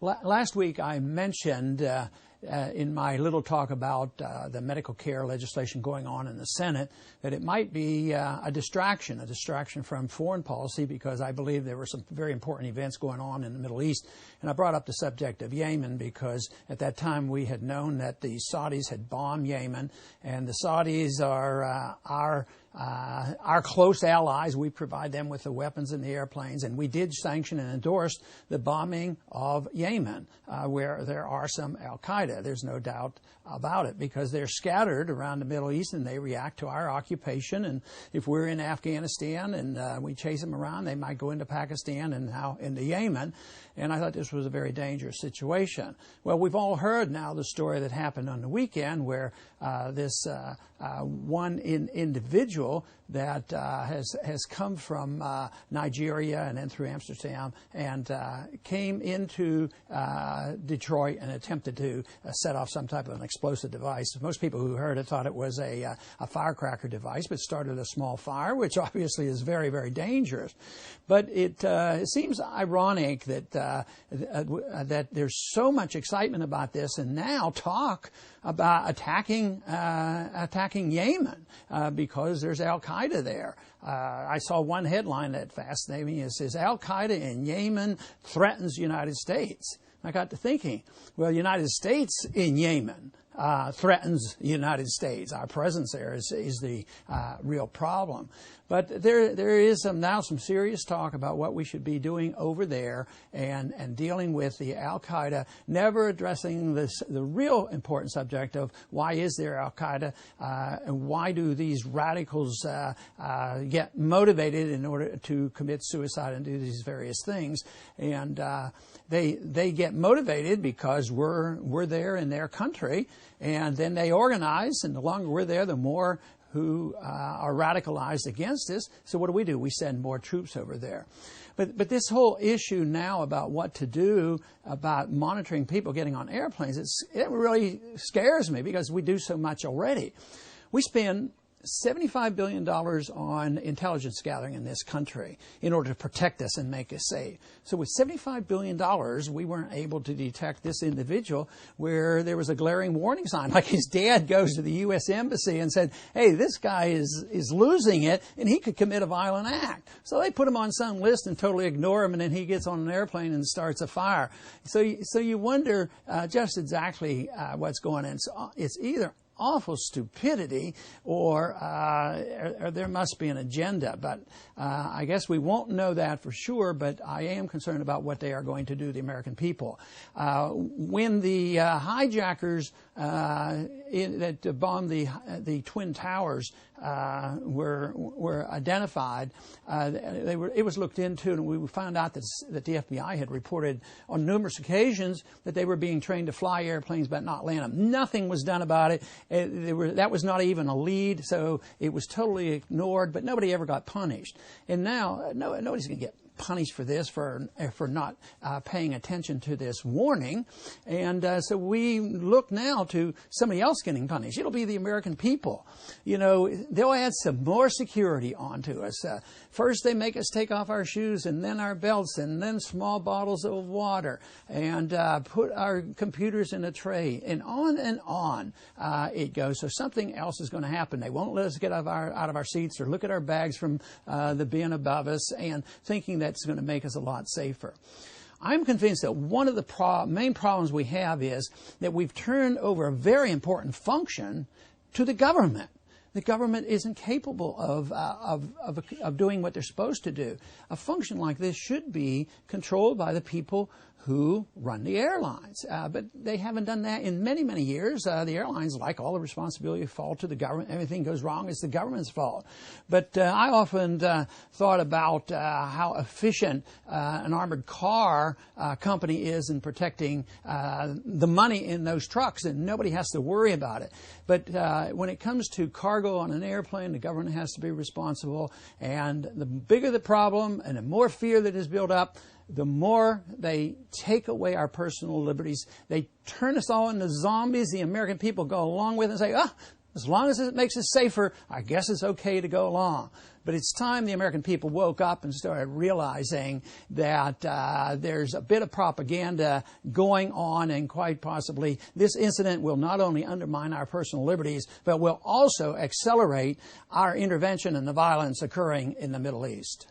Last week I mentioned in my little talk about the medical care legislation going on in the Senate that it might be a distraction from foreign policy, because I believe there were some very important events going on in the Middle East. And I brought up the subject of Yemen because at that time we had known that the Saudis had bombed Yemen, and the Saudis are our close allies. We provide them with the weapons and the airplanes, and we did sanction and endorse the bombing of Yemen, where there are some al-Qaeda. There's no doubt about it, because they're scattered around the Middle East and they react to our occupation. And if we're in Afghanistan and we chase them around, they might go into Pakistan and now into Yemen. And I thought this was a very dangerous situation. Well, we've all heard now the story that happened on the weekend where this one individual that has come from Nigeria and then through Amsterdam and came into Detroit and attempted to set off some type of an explosive device. Most people who heard it thought it was a firecracker device, but started a small fire, which obviously is very, very dangerous. But it seems ironic that that there's so much excitement about this, and now talk about attacking Yemen because there's al-Qaeda there. I saw one headline that fascinated me. It says, "Al-Qaeda in Yemen threatens United States." I got to thinking, well, United States in Yemen threatens the United States. Our presence there is the real problem. But there is now some serious talk about what we should be doing over there and dealing with the al-Qaeda, never addressing the real important subject of why is there al-Qaeda and why do these radicals get motivated in order to commit suicide and do these various things. And they get motivated because we're there in their country, and then they organize, and the longer we're there, the more who are radicalized against us. So what do? We send more troops over there. But this whole issue now about what to do about monitoring people getting on airplanes, it really scares me because we do so much already. We spend $75 billion on intelligence gathering in this country in order to protect us and make us safe. So with $75 billion, we weren't able to detect this individual where there was a glaring warning sign. Like his dad goes to the U.S. Embassy and said, hey, this guy is losing it and he could commit a violent act. So they put him on some list and totally ignore him, and then he gets on an airplane and starts a fire. So you wonder just exactly what's going on. It's either awful stupidity or there must be an agenda. But I guess we won't know that for sure, but I am concerned about what they are going to do to the American people. When the hijackers that bombed the Twin Towers were identified, it was looked into, and we found out that the FBI had reported on numerous occasions that they were being trained to fly airplanes but not land them. Nothing was done about it. That was not even a lead, so it was totally ignored, but nobody ever got punished. And now nobody's going to get punished for this, for not paying attention to this warning. And so we look now to somebody else getting punished. It'll be the American people. You know, they'll add some more security onto us. First they make us take off our shoes and then our belts and then small bottles of water and put our computers in a tray, and on it goes. So something else is going to happen. They won't let us get out of our seats or look at our bags from the bin above us and thinking that's going to make us a lot safer. I'm convinced that one of the main problems we have is that we've turned over a very important function to the government. The government isn't capable of doing what they're supposed to do. A function like this should be controlled by the people who run the airlines. But they haven't done that in many, many years. The airlines, like all the responsibility, fall to the government. Everything goes wrong, it's the government's fault. But I often thought about how efficient an armored car company is in protecting the money in those trucks, and nobody has to worry about it. But when it comes to cargo on an airplane, the government has to be responsible. And the bigger the problem and the more fear that is built up, the more they take away our personal liberties. They turn us all into zombies. The American people go along with it and say, as long as it makes us safer, I guess it's okay to go along. But it's time the American people woke up and started realizing that there's a bit of propaganda going on, and quite possibly this incident will not only undermine our personal liberties, but will also accelerate our intervention in the violence occurring in the Middle East.